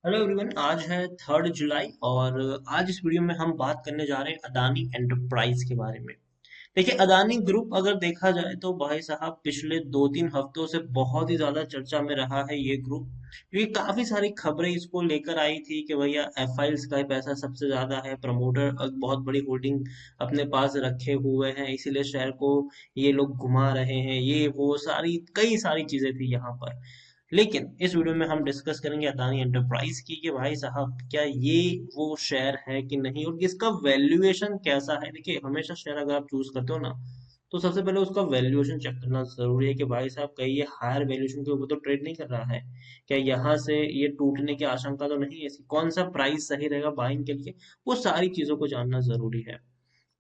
Hello everyone. आज है 3 जुलाई और आज इस वीडियो में हम बात करने जा रहे हैं अदानी एंटरप्राइज के बारे में। देखिए, अदानी ग्रुप अगर देखा जाए तो भाई साहब पिछले 2-3 हफ्तों से बहुत ही ज्यादा चर्चा में रहा है ये ग्रुप, क्योंकि काफी सारी खबरें इसको लेकर आई थी कि भैया एफआईएल्स का ही पैसा सबसे ज्यादा है, प्रमोटर बहुत बड़ी होल्डिंग अपने पास रखे हुए हैं, इसीलिए शेयर को ये लोग घुमा रहे हैं, ये वो सारी कई सारी चीजें थी यहाँ पर। लेकिन इस वीडियो में हम डिस्कस करेंगे अदानी एंटरप्राइज की कि भाई साहब क्या ये वो शेयर है कि नहीं और इसका वैल्यूएशन कैसा है। देखिए, हमेशा शेयर अगर आप चूज करते हो ना, तो सबसे पहले उसका वैल्यूएशन चेक करना जरूरी है कि भाई साहब कहीं ये हायर वैल्यूएशन के ऊपर तो ट्रेड नहीं कर रहा है, क्या यहाँ से ये टूटने की आशंका तो नहीं है, इसकी कौन सा प्राइस सही रहेगा बाइंग के लिए। वो सारी चीजों को जानना जरूरी है।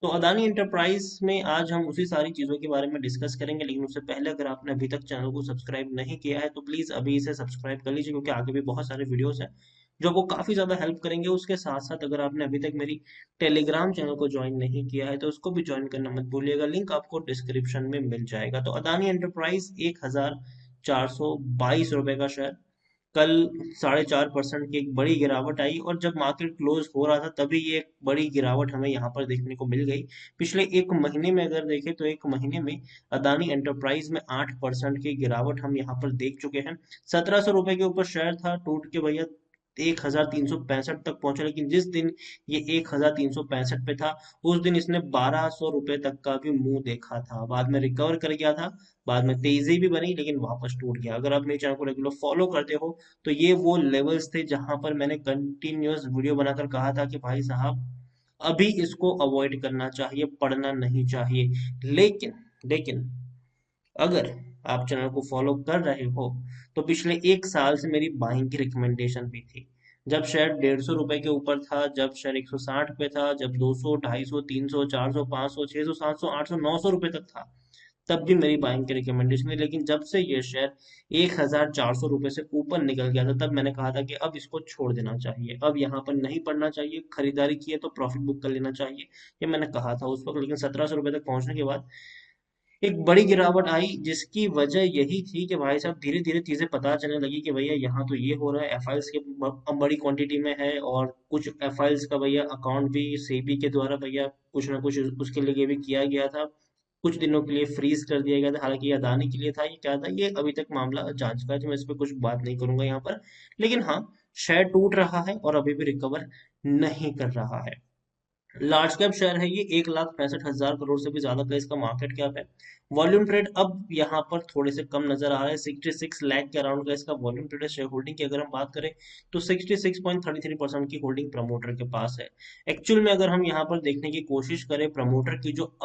तो अदानी एंटरप्राइज में आज हम उसी सारी चीजों के बारे में डिस्कस करेंगे, लेकिन उससे पहले अगर आपने अभी तक चैनल को सब्सक्राइब नहीं किया है तो प्लीज अभी इसे सब्सक्राइब कर लीजिए, क्योंकि आगे भी बहुत सारे वीडियोस हैं जो आपको काफी ज्यादा हेल्प करेंगे। उसके साथ साथ अगर आपने अभी तक मेरी टेलीग्राम चैनल को ज्वाइन नहीं किया है तो उसको भी ज्वाइन करना मत भूलिएगा, लिंक आपको डिस्क्रिप्शन में मिल जाएगा। तो अदानी एंटरप्राइज 1422 रुपए का शेयर, कल 4.5% की एक बड़ी गिरावट आई और जब मार्केट क्लोज हो रहा था तभी ये एक बड़ी गिरावट हमें यहाँ पर देखने को मिल गई। पिछले एक महीने में अगर देखें तो एक महीने में अदानी एंटरप्राइज में 8% की गिरावट हम यहाँ पर देख चुके हैं। 1700 रुपए के ऊपर शेयर था, टूट के भैया 1365 तक पहुंचा, लेकिन जिस दिन ये 1365 पे था उस दिन इसने 1200 रुपए तक का भी मुंह देखा था, बाद में रिकवर कर गया था, बाद में तेजी भी बनी लेकिन वापस टूट गया। अगर आप मेरे चैनल को रेगुलर फॉलो करते हो तो ये वो लेवल्स थे जहां पर मैंने कंटिन्यूअस वीडियो बनाकर कहा था कि भाई साहब अभी इसको अवॉइड करना चाहिए, पढ़ना नहीं चाहिए। लेकिन लेकिन अगर आप चैनल को फॉलो कर रहे हो तो पिछले एक साल से मेरी बाइंग की रिकमेंडेशन भी थी। जब शेयर 150 रुपए के ऊपर था, जब शेयर 160 पे था, जब 200, 250, 300, 400, 500, 600, 700, 800, 900 रुपए तक था, तब भी मेरी बाइंग की रिकमेंडेशन थी। लेकिन जब से ये शेयर 1400 रुपए से ऊपर निकल गया था तब मैंने कहा था कि अब इसको छोड़ देना चाहिए, अब यहाँ पर नहीं पड़ना चाहिए, खरीदारी की है तो प्रॉफिट बुक कर लेना चाहिए, ये मैंने कहा था उस वक्त। लेकिन 1700 रुपए तक पहुंचने के बाद एक बड़ी गिरावट आई, जिसकी वजह यही थी कि भाई साहब धीरे धीरे चीजें पता चलने लगी कि भैया यहाँ तो ये हो रहा है, एफआईएल्स के बड़ी क्वांटिटी में है, और कुछ एफआईएल्स का भैया अकाउंट भी सेबी के द्वारा भैया कुछ ना कुछ उसके लिए भी किया गया था, कुछ दिनों के लिए फ्रीज कर दिया गया था। हालांकि ये अदानी के लिए था, ये क्या था ये अभी तक मामला जांच का है, तो मैं इस पर कुछ बात नहीं करूंगा यहाँ पर। लेकिन हाँ, शेयर टूट रहा है और अभी भी रिकवर नहीं कर रहा है। लार्ज कैप शेयर है ये, 1,65,000 करोड़ से भी ज्यादा का इसका मार्केट कैप है। वॉल्यूम ट्रेड अब यहाँ पर थोड़े से कम नजर आ रहे हैं, 66 लाख के अराउंड का इसका वॉल्यूम ट्रेड है। शेयर होल्डिंग की अगर हम बात करें तो 66.33% की होल्डिंग प्रमोटर के पास है। एक्चुअल में अगर हम यहाँ पर देखने की कोशिश करें, प्रमोटर की जो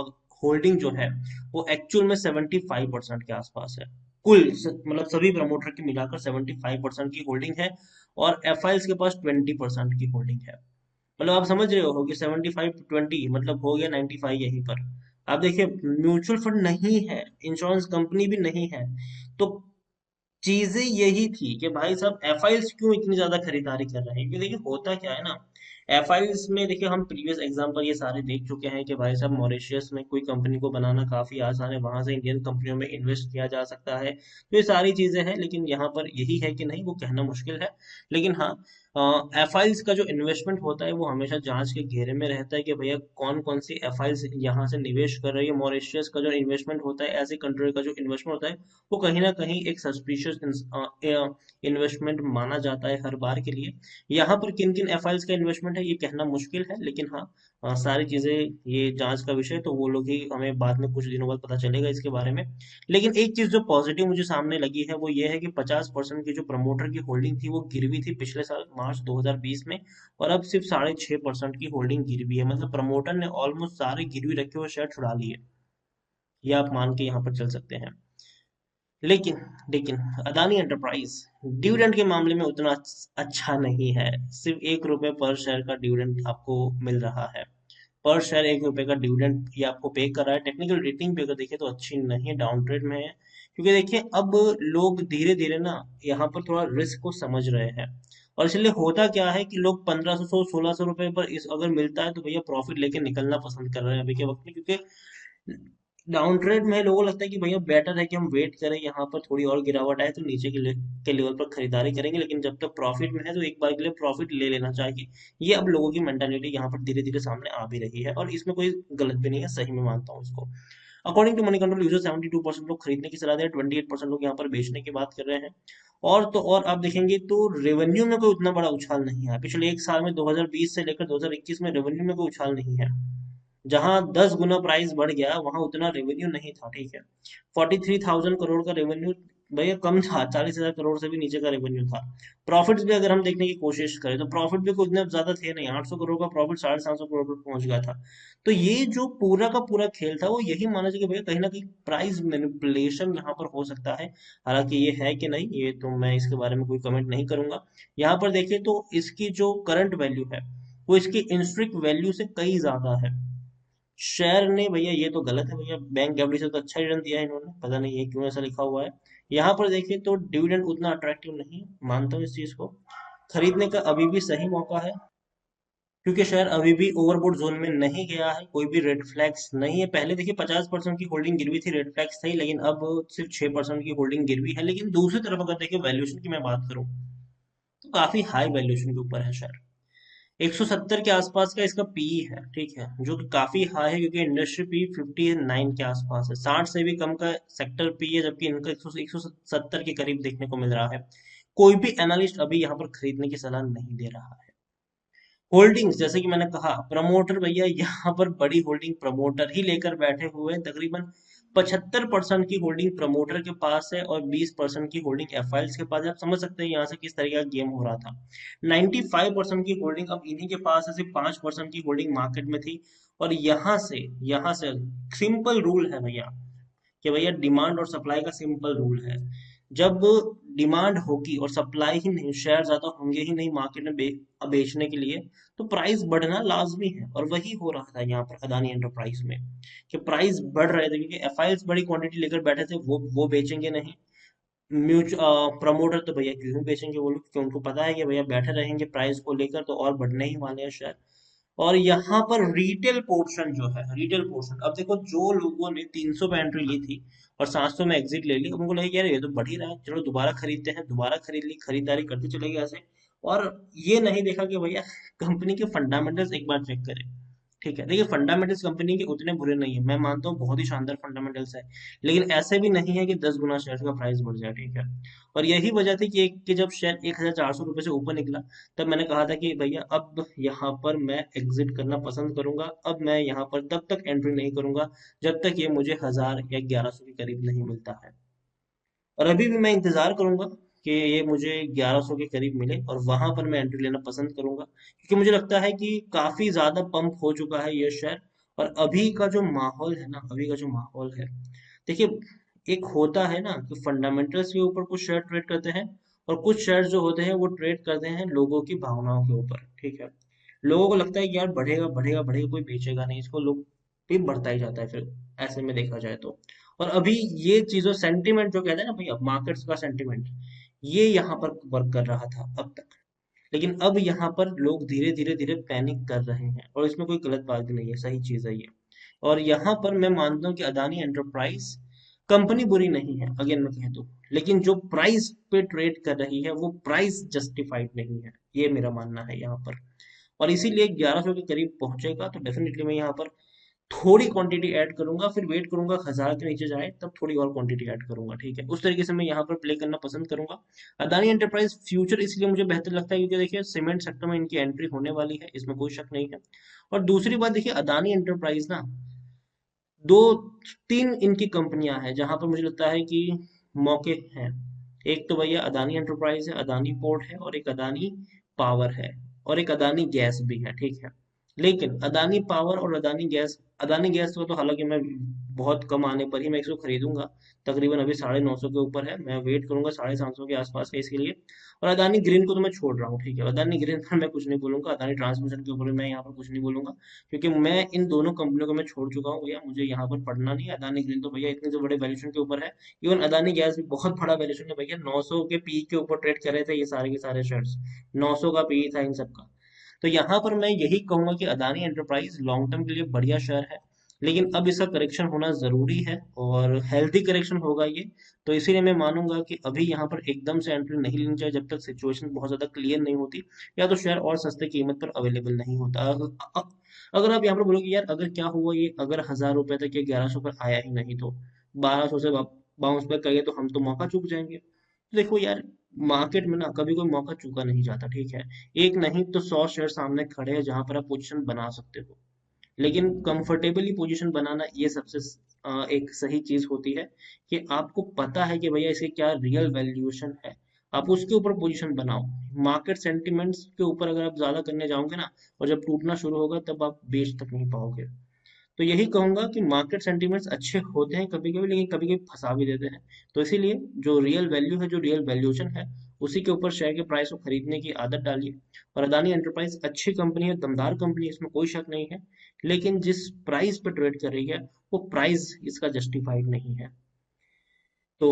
होल्डिंग जो है वो एक्चुअल में 75% के आसपास है। कुल मतलब सभी प्रमोटर की मिलाकर 75% की होल्डिंग है, और एफआईएल्स के पास 20% की होल्डिंग है। मतलब आप समझ रहे हो कि 75-20 मतलब हो गया 95 यहीं पर। आप देखिए, म्यूचुअल फंड नहीं है, इंश्योरेंस कंपनी भी नहीं है, तो चीजें यही थी कि भाई साहब एफआईएल्स क्यों इतनी ज्यादा खरीदारी कर रहे हैं। क्योंकि देखिए होता क्या है ना, एफआईएल्स में देखिए हम प्रीवियस एग्जांपल ये सारे देख चुके हैं कि भाई साहब मॉरिशियस में कोई कंपनी को बनाना काफी आसान है, वहां से इंडियन कंपनियों में इन्वेस्ट किया जा सकता है, तो ये सारी चीजें हैं। लेकिन यहाँ पर यही है कि नहीं, वो कहना मुश्किल है। लेकिन हाँ, एफआईएल्स का जो इन्वेस्टमेंट होता है वो हमेशा जांच के घेरे में रहता है कि भैया कौन कौन सी एफआईएल्स यहाँ से निवेश कर रही है। मॉरिशियस का जो इन्वेस्टमेंट होता है, ऐसी कंट्री का जो इन्वेस्टमेंट होता है, वो कहीं ना कहीं एक सस्पिशियस इन्वेस्टमेंट माना जाता है हर बार के लिए। यहाँ पर किन किन एफआईएल्स का इन्वेस्टमेंट है ये कहना मुश्किल है, लेकिन हाँ, सारी चीजें ये जांच का विषय है, तो वो लोग ही हमें बाद में कुछ दिनों बाद पता चलेगा इसके बारे में। लेकिन एक चीज जो पॉजिटिव मुझे सामने लगी है वो ये है कि 50% की जो प्रमोटर की होल्डिंग थी वो गिरवी थी पिछले साल मार्च 2020 में, और अब सिर्फ 6.5% की होल्डिंग गिरवी है। मतलब प्रमोटर ने ऑलमोस्ट सारे गिरवी रखे हुए शेयर छुड़ा लिए, ये आप मान के यहाँ पर चल सकते हैं। लेकिन लेकिन अदानी एंटरप्राइज डिविडेंड के मामले में उतना अच्छा नहीं है। सिर्फ 1 रुपए पर शेयर का डिविडेंड आपको मिल रहा है। पर शेयर 1 रुपए का डिविडेंड ये आपको पे कर रहा है। टेक्निकल रेटिंग भी अगर देखें तो अच्छी नहीं है, डाउन ट्रेड में है। क्योंकि देखिए अब लोग धीरे धीरे ना यहाँ पर थोड़ा रिस्क को समझ रहे हैं, और इसलिए होता क्या है कि लोग 1500 1600 रुपए पर इस अगर मिलता है तो भैया प्रॉफिट लेके निकलना पसंद कर रहे हैं अभी के वक्त में। क्योंकि डाउन ट्रेड में लोगों को लगता है कि भैया बेटर है कि हम वेट करें, यहाँ पर थोड़ी और गिरावट आए तो नीचे के लेवल पर खरीदारी करेंगे, लेकिन जब तक प्रॉफिट में है तो एक बार के लिए प्रॉफिट ले लेना चाहिए। ये अब लोगों की मेंटालिटी यहाँ पर धीरे धीरे सामने आ भी रही है, और इसमें कोई गलत भी नहीं है, सही में मानता हूँ इसको। According to Moneycontrol user 72% लोग खरीदने की सलाह दे रहे हैं, 28% लोग यहाँ पर बेचने की बात कर रहे हैं। और तो और आप देखेंगे तो रेवेन्यू में कोई उतना बड़ा उछाल नहीं है पिछले एक साल में, 2020 से लेकर 2021 में रेवेन्यू में कोई उछाल नहीं है। जहां 10 गुना प्राइस बढ़ गया वहां उतना रेवेन्यू नहीं था, ठीक है। 43,000 करोड़ का रेवेन्यू भैया कम था, 40,000 करोड़ से भी नीचे का रेवेन्यू था। प्रॉफिट्स भी अगर हम देखने की कोशिश करें तो प्रॉफिट भी कोई इतने ज्यादा थे नहीं, 800 करोड़ का प्रॉफिट 750 करोड़ पर पहुंच गया था। तो ये जो पूरा का पूरा खेल था वो यही माना जाए कि भैया कहीं ना कहीं प्राइस मैनिपुलेशन यहाँ पर हो सकता है। हालांकि ये है कि नहीं, ये तो मैं इसके बारे में कोई कमेंट नहीं करूंगा। यहाँ पर देखिए तो इसकी जो करंट वैल्यू है वो इसकी इंस्ट्रिक्ट वैल्यू से कई ज्यादा है। शेयर ने भैया, ये तो गलत है भैया, बैंक एफडी से तो अच्छा रिटर्न दिया है इन्होंने, पता नहीं ये क्यों ऐसा लिखा हुआ है। यहाँ पर देखिए तो डिविडेंड उतना अट्रैक्टिव नहीं है, मानता हूँ इस चीज को। खरीदने का अभी भी सही मौका है, क्योंकि शेयर अभी भी ओवरबोट जोन में नहीं गया है, कोई भी रेड फ्लैग्स नहीं है। पहले देखिए 50% की होल्डिंग गिरवी थी, रेड फ्लैग्स थी, लेकिन अब सिर्फ 6% की होल्डिंग गिरवी है। लेकिन दूसरी तरफ अगर देखिए वैल्यूएशन की मैं बात करूँ तो काफी हाई वैल्यूएशन के ऊपर है शेयर। 170 के आसपास का इसका पीई है, ठीक है, जो कि काफी हाई है, क्योंकि इंडस्ट्री पी 59 के आसपास है, 60 से भी कम का सेक्टर पी है, जबकि इनका 170 के करीब देखने को मिल रहा है। कोई भी एनालिस्ट अभी यहाँ पर खरीदने की सलाह नहीं दे रहा है। होल्डिंग्स जैसे कि मैंने कहा, प्रमोटर भैया यहाँ पर बड़ी होल्डिंग प्रमोटर ही लेकर बैठे हुए हैं। तकरीबन 75% की होल्डिंग प्रमोटर के पास है और 20% की होल्डिंग एफआईएल्स के पास है। आप समझ सकते हैं यहाँ से किस तरीके का गेम हो रहा था। 95% की होल्डिंग अब इन्हीं के पास है, सिर्फ 5% की होल्डिंग मार्केट में थी। और यहाँ से सिंपल रूल है भैया, कि भैया डिमांड और सप्लाई का सिंपल रूल है। जब डिमांड होगी और सप्लाई ही नहीं, शेयर ज्यादा होंगे ही नहीं मार्केट में बेचने के लिए, तो प्राइस बढ़ना लाजमी है। और वही हो रहा था यहाँ पर अदानी एंटरप्राइज में, कि प्राइस बढ़ रहे थे, क्योंकि एफआईएस बड़ी क्वांटिटी लेकर बैठे थे, वो बेचेंगे नहीं। प्रमोटर तो भैया क्यों बेचेंगे वो लोग, क्योंकि उनको पता है कि भैया बैठे रहेंगे प्राइस को लेकर तो और बढ़ने ही वाले हैं शेयर। और यहाँ पर रिटेल पोर्शन जो है, रिटेल पोर्शन, अब देखो जो लोगों ने 300 पे एंट्री ली थी और 700 में एग्जिट ले ली, उनको लगे यार ये तो बढ़ ही रहा है, चलो दोबारा खरीदते हैं, दोबारा खरीद ली, खरीदारी करते चले गए ऐसे। और ये नहीं देखा कि भैया कंपनी के फंडामेंटल्स एक बार चेक करें। ठीक है, देखिए फंडामेंटल्स कंपनी के उतने बुरे नहीं है, मैं मानता हूँ बहुत ही शानदार फंडामेंटल्स है, लेकिन ऐसे भी नहीं है कि 10 गुना शेयर का प्राइस बढ़ जाए, ठीक है। और यही वजह थी कि जब शेयर 1,400 रुपये से ऊपर निकला, तब मैंने कहा था कि भैया अब यहाँ पर मैं एग्जिट करना पसंद करूंगा, अब मैं यहाँ पर तब तक एंट्री नहीं करूंगा जब तक ये मुझे 1,000 या 1,100 के करीब नहीं मिलता है। और अभी भी मैं इंतजार करूंगा कि ये मुझे 1,100 के करीब मिले और वहां पर मैं एंट्री लेना पसंद करूंगा, क्योंकि मुझे लगता है कि काफी ज्यादा पंप हो चुका है ये शेयर। और अभी का जो माहौल है ना, अभी का जो माहौल है, देखिए एक होता है ना कि फंडामेंटल्स के ऊपर कुछ शेयर ट्रेड करते हैं, और कुछ शेयर जो होते हैं वो ट्रेड करते हैं लोगों की भावनाओं के ऊपर, ठीक है। लोगों को लगता है कि यार बढ़ेगा बढ़ेगा बढ़ेगा, कोई बेचेगा नहीं इसको, लोग भी बढ़ता ही जाता है फिर, ऐसे में देखा जाए तो। और अभी ये चीजों सेंटिमेंट जो कहते हैं ना भैया, मार्केट्स का सेंटिमेंट, ये यहाँ पर वर्क कर रहा था अब तक। लेकिन अब यहाँ पर लोग धीरे धीरे धीरे पैनिक कर रहे हैं, और इसमें कोई गलत बात भी नहीं है, सही चीज है ये। और यहाँ पर मैं मानता हूँ कि अदानी एंटरप्राइज कंपनी बुरी नहीं है, अगेन मैं कह दूं, लेकिन जो प्राइस पे ट्रेड कर रही है वो प्राइस जस्टिफाइड नहीं है, ये मेरा मानना है यहाँ पर। और इसीलिए 1,100 के करीब पहुंचेगा तो डेफिनेटली मैं यहाँ पर थोड़ी क्वांटिटी ऐड करूंगा, फिर वेट करूंगा 1,000 के नीचे जाए तब थोड़ी और क्वांटिटी ऐड करूंगा, ठीक है। उस तरीके से मैं यहाँ पर प्ले करना पसंद करूंगा। अदानी एंटरप्राइज फ्यूचर इसलिए मुझे बेहतर लगता है क्योंकि देखिए सीमेंट सेक्टर में इनकी एंट्री होने वाली है, इसमें कोई शक नहीं है। और दूसरी बात देखिए, अदानी एंटरप्राइज ना, दो तीन इनकी कंपनियां हैं जहां पर मुझे लगता है कि मौके हैं। एक तो भैया अदानी एंटरप्राइज है, अदानी पोर्ट है, और एक अदानी पावर है, और एक अदानी गैस भी है, ठीक है। लेकिन अदानी पावर और अदानी गैस को तो हालांकि मैं बहुत कम आने पर ही मैं इसको खरीदूंगा। तकरीबन अभी 950 के ऊपर है, मैं वेट करूंगा 750 के आसपास का इसके लिए। और अदानी ग्रीन को तो मैं छोड़ रहा हूँ, ठीक है, अदानी ग्रीन पर मैं कुछ नहीं बोलूंगा, अदानी ट्रांसमिशन के ऊपर मैं यहाँ पर कुछ नहीं बोलूंगा, क्योंकि मैं इन दोनों कंपनियों को मैं छोड़ चुका हूँ भैया, मुझे यहाँ पर पढ़ना नहीं है। अदानी ग्रीन तो भैया इतने जो बड़े वैल्यूएशन के ऊपर है, इवन अदानी गैस भी बहुत बड़ा वैल्यूएशन है भैया, 900 के पी के ऊपर ट्रेड कर रहे थे ये सारे के सारे शेयर्स, 900 का पी था इन सबका। तो यहाँ पर मैं यही कहूंगा कि अदानी एंटरप्राइज लॉन्ग टर्म के लिए बढ़िया शेयर है। लेकिन अब इसका करेक्शन होना जरूरी है और हेल्थी करेक्शन होगा ये। तो इसीलिए मैं मानूंगा कि अभी यहाँ पर एकदम से एंट्री नहीं लेनी चाहिए जब तक सिचुएशन बहुत ज्यादा क्लियर नहीं होती, या तो शेयर और सस्ते कीमत पर अवेलेबल नहीं होता। अगर आप यहाँ पर बोलोगे यार अगर क्या हुआ ये, अगर 1000 रुपए तक ये 1100 पर आया ही नहीं तो 1200 से बाउंस बैक करिए तो हम तो मौका चूक जाएंगे। तो देखो यार, मार्केट में ना कभी कोई मौका चूका नहीं जाता, ठीक है। एक नहीं तो 100 शेयर सामने खड़े हैं जहां पर आप पोजीशन बना सकते हो। लेकिन कंफर्टेबली पोजीशन बनाना ये सबसे एक सही चीज होती है कि आपको पता है कि भैया इसके क्या रियल वैल्यूएशन है, आप उसके ऊपर पोजीशन बनाओ। मार्केट सेंटिमेंट्स के ऊपर अगर आप ज्यादा करने जाओगे ना, और जब टूटना शुरू होगा तब आप बेच तक नहीं पाओगे। तो यही कहूंगा कि मार्केट सेंटिमेंट्स अच्छे होते हैं कभी कभी, लेकिन कभी कभी फंसा भी देते हैं। तो इसीलिए जो रियल वैल्यू है, जो रियल वैल्यूएशन है, उसी के ऊपर शेयर के प्राइस को खरीदने की आदत डालिए। और अदानी एंटरप्राइज अच्छी कंपनी है, दमदार कंपनी है, इसमें कोई शक नहीं है। लेकिन जिस प्राइस पे ट्रेड कर रही है, वो प्राइस इसका जस्टिफाइड नहीं है। तो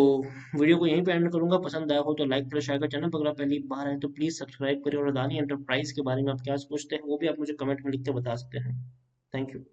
वीडियो को यहीं पे एंड करूंगा। पसंद आया हो तो लाइक करें, शेयर का चैनल पर अगर आप पहली बार आए तो प्लीज सब्सक्राइब करें। और अदानी एंटरप्राइज के बारे में आप क्या सोचते हैं वो भी आप मुझे कमेंट में लिख के बता सकते हैं। Thank you.